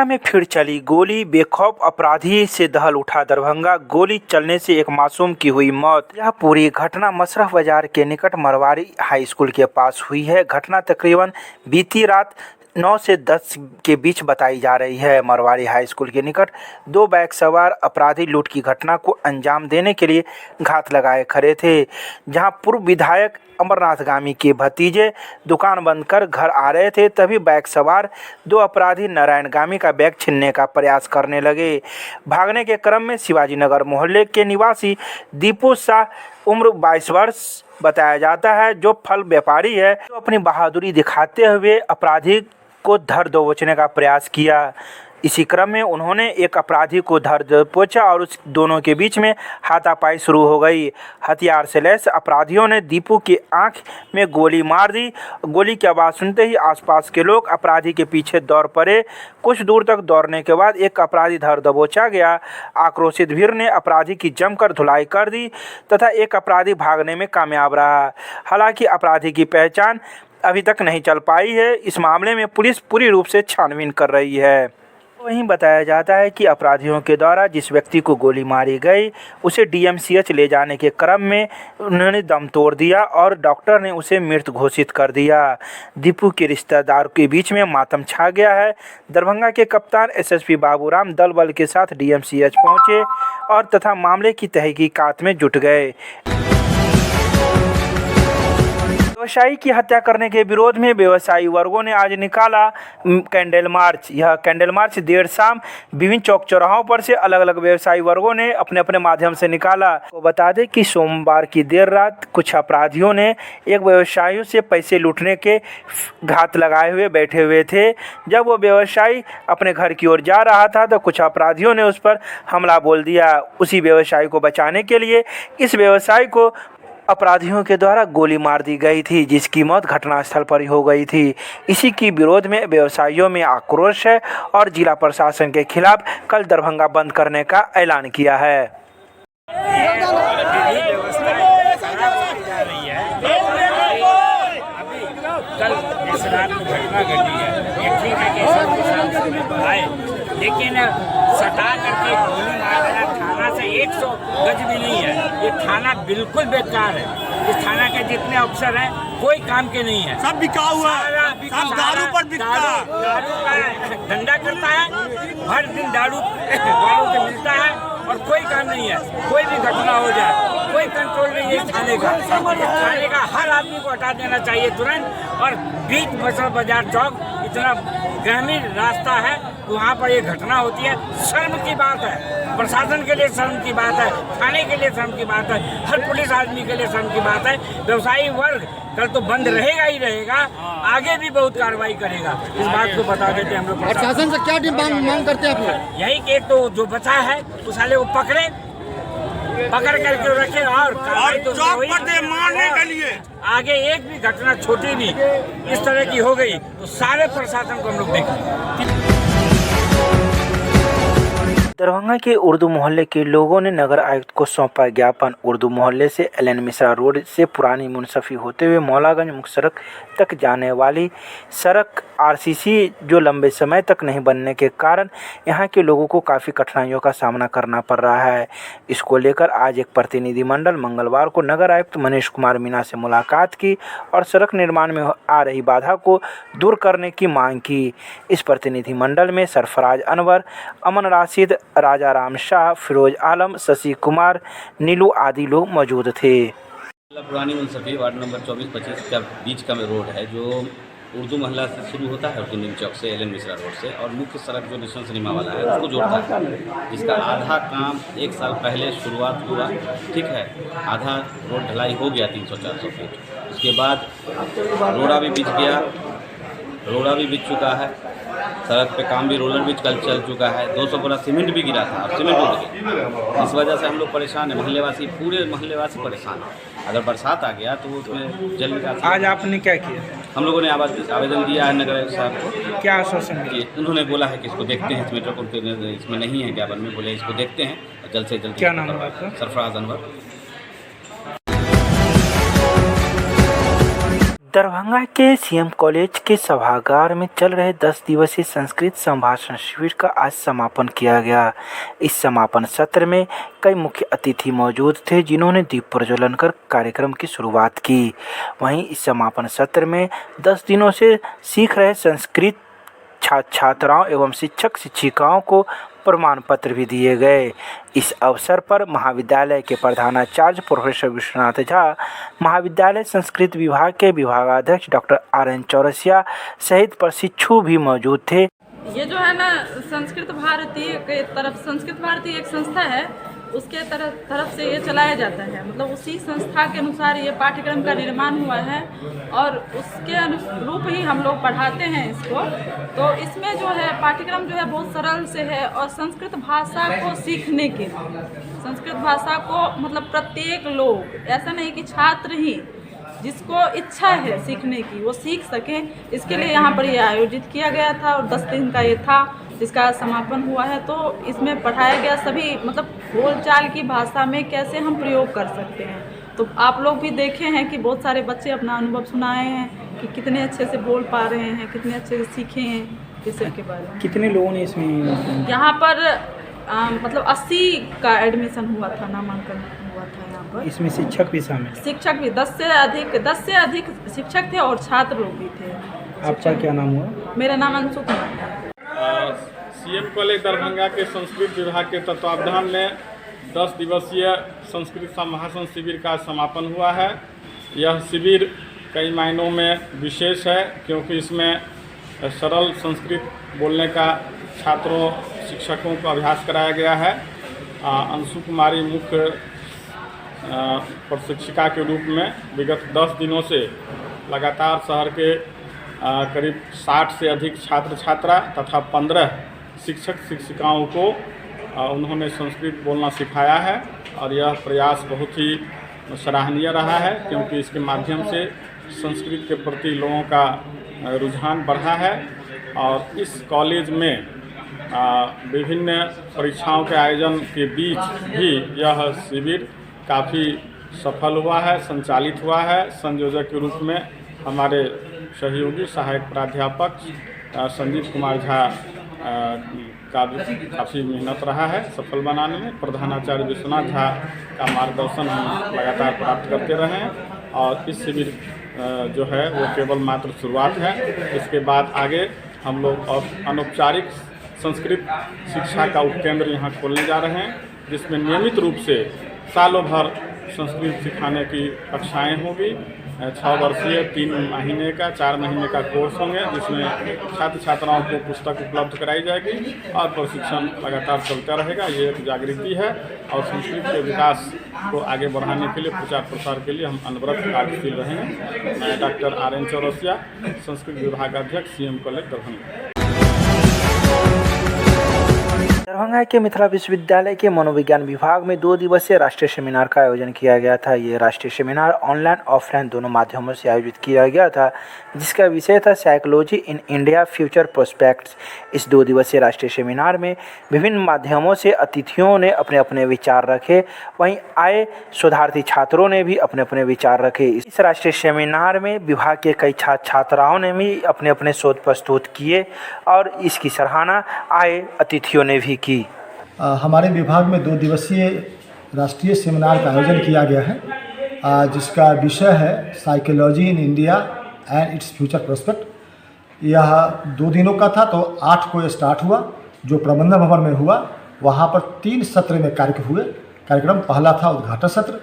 में फिर चली गोली, बेखौफ अपराधी से दहल उठा दरभंगा। गोली चलने से एक मासूम की हुई मौत। यह पूरी घटना मशरफ बाजार के निकट मरवाड़ी हाई स्कूल के पास हुई है। घटना तकरीबन बीती रात 9 से 10 के बीच बताई जा रही है। मरवाड़ी हाई स्कूल के निकट दो बाइक सवार अपराधी लूट की घटना को अंजाम देने के लिए घात लगाए खड़े थे, जहां पूर्व विधायक अमरनाथ गामी के भतीजे दुकान बंद कर घर आ रहे थे। तभी बाइक सवार दो अपराधी नारायण गामी का बैग छीनने का प्रयास करने लगे। भागने के क्रम में शिवाजी नगर मोहल्ले के निवासी दीपू शाह उम्र 22 वर्ष बताया जाता है, जो फल व्यापारी है, तो अपनी बहादुरी दिखाते हुए अपराधी को धर दबोचने का प्रयास किया। इसी क्रम में उन्होंने एक अपराधी को धर दबोचा और उस दोनों के बीच में हाथापाई शुरू हो गई। हथियार से लैस अपराधियों ने दीपू की आंख में गोली मार दी। गोली की आवाज़ सुनते ही आसपास के लोग अपराधी के पीछे दौड़ पड़े। कुछ दूर तक दौड़ने के बाद एक अपराधी धर दबोचा गया। आक्रोशित भीड़ ने अपराधी की जमकर धुलाई कर दी तथा एक अपराधी भागने में कामयाब रहा। हालांकि अपराधी की पहचान अभी तक नहीं चल पाई है। इस मामले में पुलिस पूरी रूप से छानबीन कर रही है। वहीं बताया जाता है कि अपराधियों के द्वारा जिस व्यक्ति को गोली मारी गई उसे डीएमसीएच ले जाने के क्रम में उन्होंने दम तोड़ दिया और डॉक्टर ने उसे मृत घोषित कर दिया। दीपू के रिश्तेदारों के बीच में मातम छा गया है। दरभंगा के कप्तान एसएसपी बाबूराम दल बल के साथ डीएमसीएच पहुंचे और तथा मामले की तहकीकात में जुट गए। व्यवसायी की हत्या करने के विरोध में व्यवसायी वर्गों ने आज निकाला कैंडल मार्च। यह कैंडल मार्च देर शाम विभिन्न चौक चौराहों पर से अलग अलग व्यवसायी वर्गों ने अपने अपने माध्यम से निकाला। तो बता दें कि सोमवार की देर रात कुछ अपराधियों ने एक व्यवसायियों से पैसे लूटने के घात लगाए हुए बैठे हुए थे। जब वो व्यवसायी अपने घर की ओर जा रहा था तो कुछ अपराधियों ने उस पर हमला बोल दिया। उसी व्यवसायी को बचाने के लिए इस व्यवसायी को अपराधियों के द्वारा गोली मार दी गई थी, जिसकी मौत घटनास्थल पर ही हो गई थी। इसी की विरोध में व्यवसायियों में आक्रोश है और जिला प्रशासन के खिलाफ कल दरभंगा बंद करने का ऐलान किया है। लेकिन सटा करके गोली मार रहा थाना से 100 गज भी नहीं है। ये थाना बिल्कुल बेकार है। इस थाना के जितने अफसर हैं कोई काम के नहीं है। सब बिका हुआ है, सब दारू पर बिकता है, दारू का धंधा करता है, हर दिन दारू वालों से मिलता है और कोई काम नहीं है। कोई भी घटना हो जाए कोई कंट्रोल नहीं है थाने का। थाने का हर आदमी को हटा देना चाहिए तुरंत। और बीच मशरफ बाजार चौक इतना ग्रामीण रास्ता है, वहाँ पर ये घटना होती है। शर्म की बात है, प्रशासन के लिए शर्म की बात है, थाने के लिए शर्म की बात है, हर पुलिस आदमी के लिए शर्म की बात है। व्यवसायी वर्ग कल तो बंद रहेगा ही रहेगा, आगे भी बहुत कार्रवाई करेगा। इस बात को बता देते हम लोग। प्रशासन से क्या मांग करते हैं आप लोग? यही कि एक तो जो बचा है उस साले को पकड़ करके रखे और मारने के लिए आगे एक भी घटना छोटी भी इस तरह की हो गई तो सारे प्रशासन को हम लोग देखेंगे। दरभंगा के उर्दू मोहल्ले के लोगों ने नगर आयुक्त को सौंपा ज्ञापन। उर्दू मोहल्ले से एलएन मिश्रा रोड से पुरानी मुंसफी होते हुए मौलागंज मुख्य सड़क तक जाने वाली सड़क आरसीसी जो लंबे समय तक नहीं बनने के कारण यहां के लोगों को काफ़ी कठिनाइयों का सामना करना पड़ रहा है। इसको लेकर आज एक प्रतिनिधिमंडल मंगलवार को नगर आयुक्त मनीष कुमार मीणा से मुलाकात की और सड़क निर्माण में आ रही बाधा को दूर करने की मांग की। इस प्रतिनिधिमंडल में सरफराज अनवर, अमन राशिद, राजा राम शाह, फिरोज आलम, शशि कुमार, नीलू आदि लोग मौजूद थे। पुरानी मुंसफी वार्ड नंबर 24-25 का बीच का रोड है जो उर्दू मोहल्ला से शुरू होता है और चौक से एलएन मिश्रा रोड से और मुख्य सड़क जो निशान सिनेमा वाला है उसको जोड़ता है, जिसका आधा काम 1 साल पहले शुरुआत हुआ। ठीक है, आधा रोड ढलाई हो गया 300-400 फीट। उसके बाद रोड़ा भी बिछ गया, रोड़ा भी बिछ चुका है, सड़क पे काम भी रोलर भी कल चल चुका है। 200 बोरा सीमेंट भी गिरा था, अब सीमेंट उड़ गया। इस वजह से हम लोग परेशान हैं, मोहल्लेवासी पूरे मोहल्लेवासी परेशान हैं। अगर बरसात आ गया तो वो उसमें जल निकासी। आज आपने क्या किया? हम लोगों ने आवेदन दिया है नगर आयुक्त साहब को। क्या आश्वासन दिया? उन्होंने बोला है कि इसको देखते हैं, इसमें नहीं है ज्ञापन में, बोले इसको देखते हैं और जल्द से जल्द। क्या नाम है आपका? सरफराज अनवर। दरभंगा के सीएम कॉलेज के सभागार में चल रहे 10 दिवसीय संस्कृत संभाषण शिविर का आज समापन किया गया। इस समापन सत्र में कई मुख्य अतिथि मौजूद थे, जिन्होंने दीप प्रज्वलन कर कार्यक्रम की शुरुआत की। वहीं इस समापन सत्र में 10 दिनों से सीख रहे संस्कृत छात्राओं एवं शिक्षक शिक्षिकाओं को प्रमाण पत्र भी दिए गए। इस अवसर पर महाविद्यालय के प्रधानाचार्य प्रोफेसर विश्वनाथ झा, महाविद्यालय संस्कृत विभाग के विभागाध्यक्ष डॉक्टर RN चौरसिया सहित प्रशिक्षु भी मौजूद थे। ये जो है ना संस्कृत भारती के तरफ, संस्कृत भारती एक संस्था है, उसके तरफ से ये चलाया जाता है। मतलब उसी संस्था के अनुसार ये पाठ्यक्रम का निर्माण हुआ है और उसके अनुरूप ही हम लोग पढ़ाते हैं इसको। तो इसमें जो है पाठ्यक्रम जो है बहुत सरल से है और संस्कृत भाषा को सीखने के लिए, संस्कृत भाषा को मतलब प्रत्येक लोग, ऐसा नहीं कि छात्र ही, जिसको इच्छा है सीखने की वो सीख सकें, इसके लिए यहाँ पर ये आयोजित किया गया था और 10 दिन का ये था, जिसका समापन हुआ है। तो इसमें पढ़ाया गया सभी मतलब बोलचाल की भाषा में कैसे हम प्रयोग कर सकते हैं। तो आप लोग भी देखे हैं कि बहुत सारे बच्चे अपना अनुभव सुनाए हैं कि कितने अच्छे से बोल पा रहे हैं, कितने अच्छे से सीखे हैं इस सब के बारे में। कितने लोगों ने इसमें यहाँ पर मतलब 80 का एडमिशन हुआ था, नामांकन हुआ था यहाँ पर। इसमें शिक्षक भी शामिल? शिक्षक भी 10 से अधिक शिक्षक थे और छात्र लोग भी थे। आपका क्या नाम हुआ? मेरा नाम अंशु कुमार है। सीएम कॉलेज दरभंगा के संस्कृत विभाग के तत्वावधान में 10 दिवसीय संस्कृत संभाषण शिविर का समापन हुआ है। यह शिविर कई मायनों में विशेष है, क्योंकि इसमें सरल संस्कृत बोलने का छात्रों शिक्षकों को अभ्यास कराया गया है। अंशु कुमारी मुख्य प्रशिक्षिका के रूप में विगत 10 दिनों से लगातार शहर के करीब 60 से अधिक छात्र छात्रा तथा 15 शिक्षक शिक्षिकाओं को उन्होंने संस्कृत बोलना सिखाया है और यह प्रयास बहुत ही सराहनीय रहा है, क्योंकि इसके माध्यम से संस्कृत के प्रति लोगों का रुझान बढ़ा है। और इस कॉलेज में विभिन्न परीक्षाओं के आयोजन के बीच भी यह शिविर काफ़ी सफल हुआ है, संचालित हुआ है। संयोजक के रूप में हमारे सहयोगी सहायक प्राध्यापक संजीव कुमार झा का भी काफ़ी मेहनत रहा है सफल बनाने में। प्रधानाचार्य विश्वनाथ झा का मार्गदर्शन हम लगातार प्राप्त करते रहे हैं और इस शिविर जो है वो केवल मात्र शुरुआत है। इसके बाद आगे हम लोग और अनौपचारिक संस्कृत शिक्षा का उपकेंद्र यहाँ खोलने जा रहे हैं, जिसमें नियमित रूप से सालों भर संस्कृत सिखाने की कक्षाएँ होंगी। 6 वर्षीय 3 महीने का 4 महीने का कोर्स होंगे, जिसमें छात्र छात्राओं को पुस्तक उपलब्ध कराई जाएगी और प्रशिक्षण लगातार चलता रहेगा। ये एक जागृति है और संस्कृत के विकास को आगे बढ़ाने के लिए, प्रचार प्रसार के लिए हम अनवरत कार्यशील रहेंगे। मैं डॉक्टर RN चौरसिया, संस्कृत विभागाध्यक्ष, सीएम कॉलेज दरभंगा। दरभंगा के मिथिला विश्वविद्यालय के मनोविज्ञान विभाग में 2 दिवसीय राष्ट्रीय सेमिनार का आयोजन किया गया था। ये राष्ट्रीय सेमिनार ऑनलाइन ऑफलाइन दोनों माध्यमों से आयोजित किया गया था, जिसका विषय था psychology in India future prospects. इस 2 दिवसीय राष्ट्रीय सेमिनार में विभिन्न माध्यमों से अतिथियों ने अपने अपने विचार रखे, वहीं आए शोधार्थी छात्रों ने भी अपने अपने विचार रखे। इस राष्ट्रीय सेमिनार में विभाग के कई छात्र छात्राओं ने भी अपने अपने शोध प्रस्तुत किए और इसकी सराहना आए अतिथियों ने भी की। हमारे विभाग में 2 दिवसीय राष्ट्रीय सेमिनार का आयोजन किया गया है, जिसका विषय है psychology in India and its future prospect. यह 2 दिनों का था, तो 8 को स्टार्ट हुआ, जो प्रबंधन भवन में हुआ। वहाँ पर 3 सत्र में कार्यक्रम। पहला था उद्घाटन सत्र,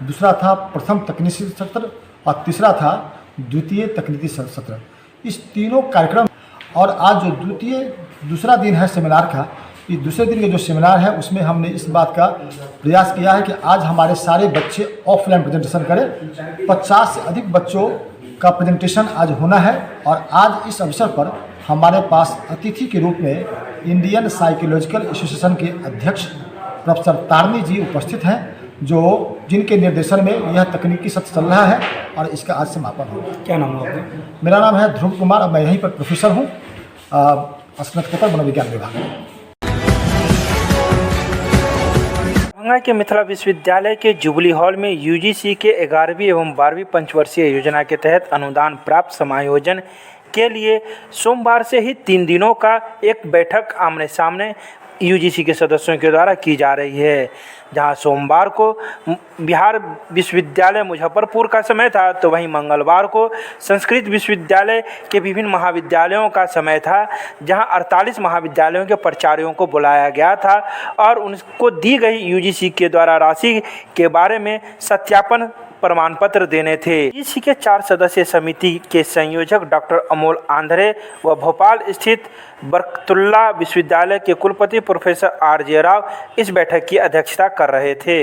दूसरा था प्रथम तकनीकी सत्र और तीसरा था द्वितीय तकनीकी सत्र। इस तीनों कार्यक्रम और आज जो दूसरा दिन है सेमिनार का, इस दूसरे दिन के जो सेमिनार है उसमें हमने इस बात का प्रयास किया है कि आज हमारे सारे बच्चे ऑफलाइन प्रेजेंटेशन करें। 50 से अधिक बच्चों का प्रेजेंटेशन आज होना है और आज इस अवसर पर हमारे पास अतिथि के रूप में इंडियन साइकोलॉजिकल एसोसिएशन के अध्यक्ष प्रोफेसर तारनी जी उपस्थित हैं, जिनके निर्देशन में यह तकनीकी सत्र चल रहा है और इसका आज समापन होगा। क्या नाम है आपका? मेरा नाम है ध्रुव कुमार और मैं यहीं पर प्रोफेसर हूँ, स्नातकोत्तर मनोविज्ञान विभाग में। दरभंगा के मिथिला विश्वविद्यालय के जुबली हॉल में यूजीसी के 11वीं एवं 12वीं पंचवर्षीय योजना के तहत अनुदान प्राप्त समायोजन के लिए सोमवार से ही 3 दिनों का एक बैठक आमने सामने यूजीसी के सदस्यों के द्वारा की जा रही है। जहां सोमवार को बिहार विश्वविद्यालय मुजफ्फरपुर का समय था, तो वहीं मंगलवार को संस्कृत विश्वविद्यालय के विभिन्न महाविद्यालयों का समय था, जहां 48 महाविद्यालयों के प्राचार्यों को बुलाया गया था और उनको दी गई यूजीसी के द्वारा राशि के बारे में सत्यापन प्रमाण पत्र देने थे। यूजीसी के 4 सदस्यीय समिति के संयोजक डॉक्टर अमोल आंध्रे व भोपाल स्थित बरकतुल्लाह विश्वविद्यालय के कुलपति प्रोफेसर आर जे राव इस बैठक की अध्यक्षता कर रहे थे।